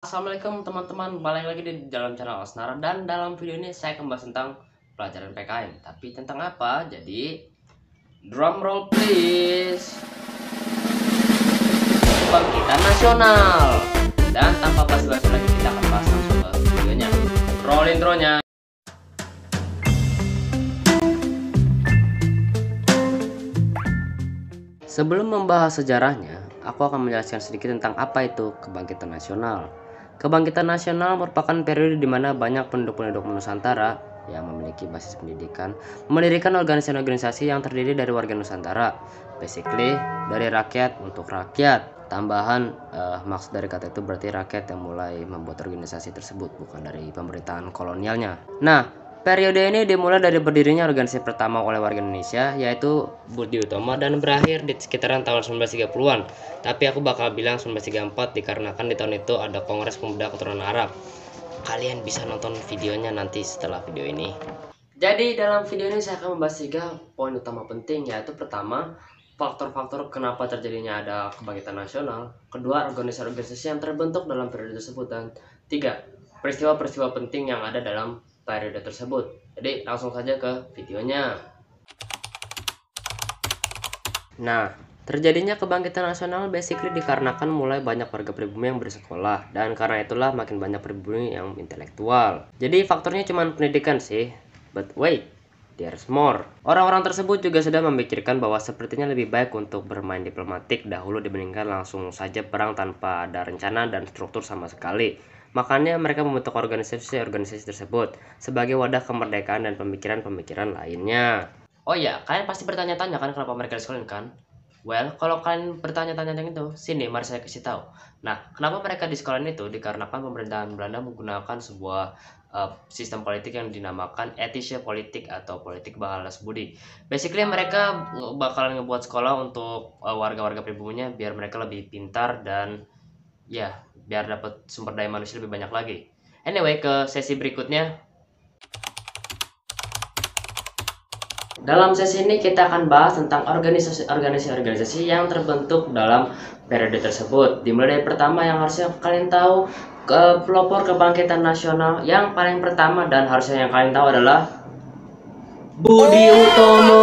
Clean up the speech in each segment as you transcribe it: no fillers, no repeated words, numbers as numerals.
Assalamualaikum teman-teman, balik lagi di dalam channel Osnara. Dan dalam video ini saya akan bahas tentang pelajaran PKN. Tapi tentang apa? Jadi drum roll please. Kebangkitan nasional. Dan tanpa basa-basi lagi kita akan bahas langsung ke videonya. Roll intronya. Sebelum membahas sejarahnya, aku akan menjelaskan sedikit tentang apa itu kebangkitan nasional. Kebangkitan nasional merupakan periode di mana banyak penduduk-penduduk Nusantara yang memiliki basis pendidikan mendirikan organisasi-organisasi yang terdiri dari warga Nusantara, basically dari rakyat untuk rakyat. Tambahan maksud dari kata itu berarti rakyat yang mulai membuat organisasi tersebut, bukan dari pemerintahan kolonialnya. Nah, periode ini dimulai dari berdirinya organisasi pertama oleh warga Indonesia, yaitu Budi Utomo, dan berakhir di sekitaran tahun 1930-an. Tapi aku bakal bilang 1934 dikarenakan di tahun itu ada Kongres Pemuda Keturunan Arab. Kalian bisa nonton videonya nanti setelah video ini. Jadi dalam video ini saya akan membahas 3 poin utama penting, yaitu pertama, faktor-faktor kenapa terjadinya ada kebangkitan nasional. Kedua, organisasi-organisasi yang terbentuk dalam periode tersebut. Dan 3, peristiwa-peristiwa penting yang ada dalam periode tersebut. Jadi langsung saja ke videonya. Nah, terjadinya kebangkitan nasional basically dikarenakan mulai banyak warga pribumi yang bersekolah, dan karena itulah makin banyak pribumi yang intelektual. Jadi faktornya cuma pendidikan sih, but wait, there's more. Orang-orang tersebut juga sudah memikirkan bahwa sepertinya lebih baik untuk bermain diplomatik dahulu dibandingkan langsung saja perang tanpa ada rencana dan struktur sama sekali. Makanya mereka membentuk organisasi-organisasi tersebut sebagai wadah kemerdekaan dan pemikiran-pemikiran lainnya. Oh iya, kalian pasti bertanya-tanya kan kenapa mereka disekolahin kan? Well, kalau kalian bertanya-tanya tentang itu, sini mari saya kasih tahu. Nah, kenapa mereka disekolahin itu? Dikarenakan pemerintahan Belanda menggunakan sebuah sistem politik yang dinamakan etische politik atau politik balas budi. Basically mereka bakalan ngebuat sekolah untuk warga-warga pribuminya biar mereka lebih pintar dan ya biar dapat sumber daya manusia lebih banyak lagi. Anyway, ke sesi berikutnya. Dalam sesi ini kita akan bahas tentang organisasi yang terbentuk dalam periode tersebut. Dimulai dari pertama yang harusnya kalian tahu, pelopor kebangkitan nasional yang paling pertama dan harusnya yang kalian tahu adalah Budi Utomo.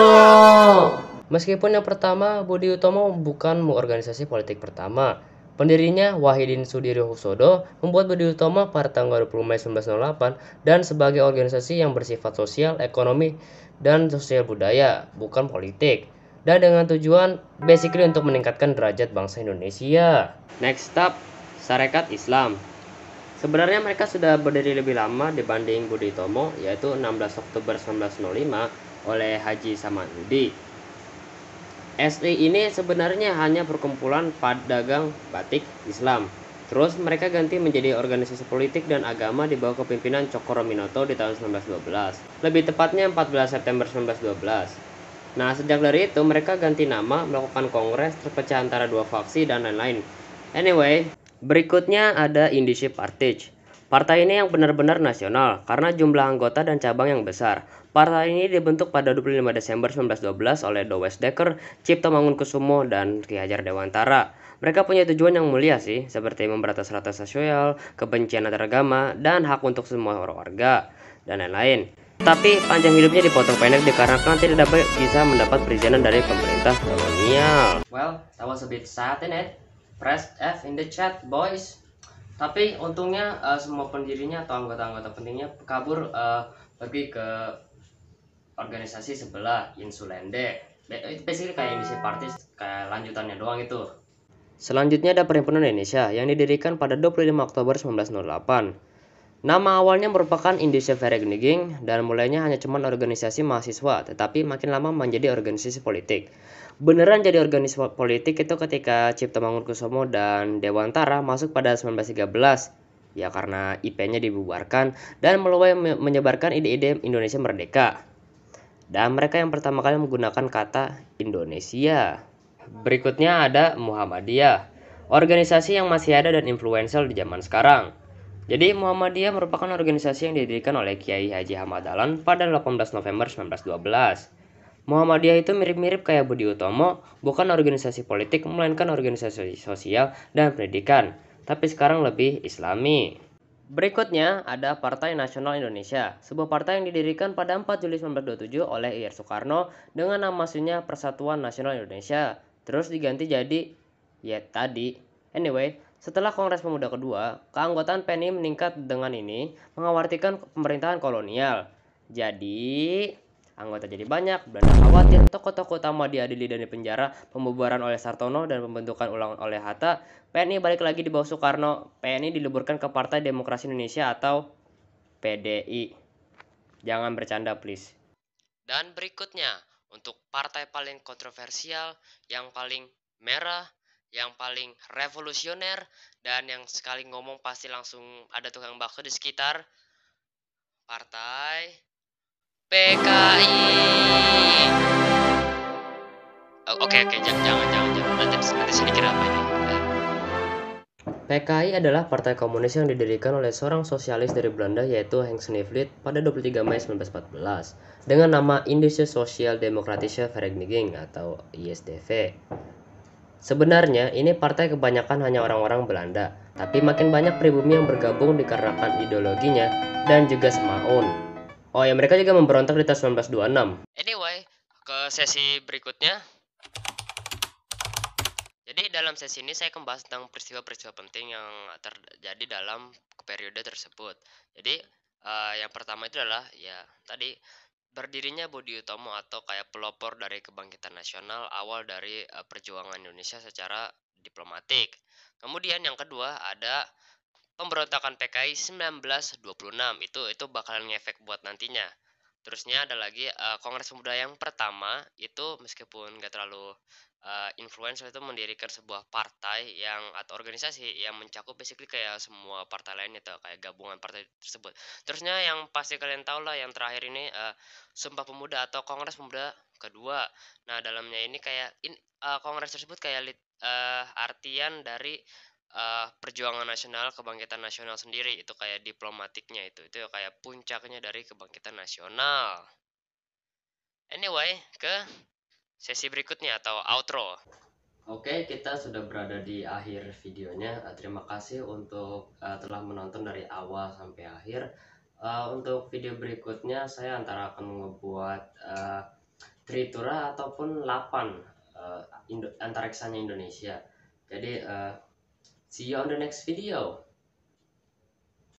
Meskipun yang pertama, Budi Utomo bukan organisasi politik pertama. Pendirinya Wahidin Sudirohusodo membuat Budi Utomo pada tanggal 20 Mei 1908 dan sebagai organisasi yang bersifat sosial, ekonomi, dan sosial budaya, bukan politik. Dan dengan tujuan basically untuk meningkatkan derajat bangsa Indonesia. Next up, Sarekat Islam. Sebenarnya mereka sudah berdiri lebih lama dibanding Budi Utomo, yaitu 16 Oktober 1905 oleh Haji Samanhudi. SI ini sebenarnya hanya perkumpulan pedagang batik Islam. Terus mereka ganti menjadi organisasi politik dan agama di bawah kepemimpinan Cokro-Minoto di tahun 1912. Lebih tepatnya 14 September 1912. Nah, sejak dari itu mereka ganti nama, melakukan kongres, terpecah antara dua faksi dan lain-lain. Anyway, berikutnya ada Indische Partij. Partai ini yang benar-benar nasional karena jumlah anggota dan cabang yang besar. Partai ini dibentuk pada 25 Desember 1912 oleh Dowes Dekker, Cipto Mangunkusumo, dan Ki Hajar Dewantara. Mereka punya tujuan yang mulia sih, seperti memberantas rata sosial, kebencian antar agama, dan hak untuk semua warga, dan lain-lain. Tapi panjang hidupnya dipotong pendek dikarenakan tidak dapat bisa mendapat perizinan dari pemerintah kolonial. Well, that was a bit sad in it. Press F in the chat, boys. Tapi untungnya semua pendirinya atau anggota-anggota pentingnya kabur pergi ke organisasi sebelah, Insulende. Basically kayak Indische Partij, kayak lanjutannya doang itu. Selanjutnya ada Perhimpunan Indonesia yang didirikan pada 25 Oktober 1908. Nama awalnya merupakan Indische Vereniging dan mulainya hanya cuman organisasi mahasiswa, tetapi makin lama menjadi organisasi politik. Beneran jadi organisasi politik itu ketika Cipto Mangunkusumo dan Dewantara masuk pada 1913. Ya karena IP-nya dibubarkan dan mulai menyebarkan ide-ide Indonesia merdeka. Dan mereka yang pertama kali menggunakan kata Indonesia. Berikutnya ada Muhammadiyah, organisasi yang masih ada dan influential di zaman sekarang. Jadi Muhammadiyah merupakan organisasi yang didirikan oleh Kiai Haji Ahmad Dahlan pada 18 November 1912. Muhammadiyah itu mirip-mirip kayak Budi Utomo, bukan organisasi politik melainkan organisasi sosial dan pendidikan. tapi sekarang lebih Islami. Berikutnya ada Partai Nasional Indonesia, sebuah partai yang didirikan pada 4 Juli 1927 oleh Ir Soekarno dengan nama aslinya Persatuan Nasional Indonesia, terus diganti jadi ya tadi. Anyway, setelah Kongres Pemuda kedua, keanggotaan PNI meningkat dengan ini mengawartikan pemerintahan kolonial. Jadi, anggota jadi banyak, Belanda khawatir tokoh-tokoh utama diadili dan dipenjara, pembubaran oleh Sartono dan pembentukan ulang oleh Hatta. PNI balik lagi di bawah Soekarno. PNI dileburkan ke Partai Demokrasi Indonesia atau PDI. Jangan bercanda please. Dan berikutnya, untuk partai paling kontroversial, yang paling merah, yang paling revolusioner, dan yang sekali ngomong pasti langsung ada tukang bakso di sekitar, Partai PKI. Oke, jangan. Nanti sini kira apa ini? PKI adalah partai komunis yang didirikan oleh seorang sosialis dari Belanda yaitu Henk Sneevliet pada 23 Mei 1914 dengan nama Indische Sociaal Democratische Vereniging atau ISDV. Sebenarnya ini partai kebanyakan hanya orang-orang Belanda, tapi makin banyak pribumi yang bergabung dikarenakan ideologinya dan juga semaun. Oh ya, mereka juga memberontak di tahun 1926. Anyway, ke sesi berikutnya. Jadi dalam sesi ini saya akan bahas tentang peristiwa-peristiwa penting yang terjadi dalam periode tersebut. Jadi yang pertama itu adalah ya tadi berdirinya Budi Utomo atau kayak pelopor dari kebangkitan nasional awal dari perjuangan Indonesia secara diplomatik. Kemudian yang kedua ada pemberontakan PKI 1926, itu bakalan ngefek buat nantinya. Terusnya ada lagi Kongres Pemuda yang pertama itu meskipun gak terlalu influential, itu mendirikan sebuah partai yang atau organisasi yang mencakup basically kayak semua partai lainnya atau kayak gabungan partai tersebut. Terusnya yang pasti kalian tahu lah yang terakhir ini Sumpah Pemuda atau Kongres Pemuda kedua. Nah dalamnya ini kayak kongres tersebut kayak artian dari perjuangan nasional, kebangkitan nasional sendiri, itu kayak diplomatiknya itu kayak puncaknya dari kebangkitan nasional. Anyway, ke sesi berikutnya atau outro. Oke, kita sudah berada di akhir videonya. Terima kasih untuk telah menonton dari awal sampai akhir. Untuk video berikutnya saya antara akan membuat Tritura ataupun 8 antariksa Indonesia. Jadi see you on the next video.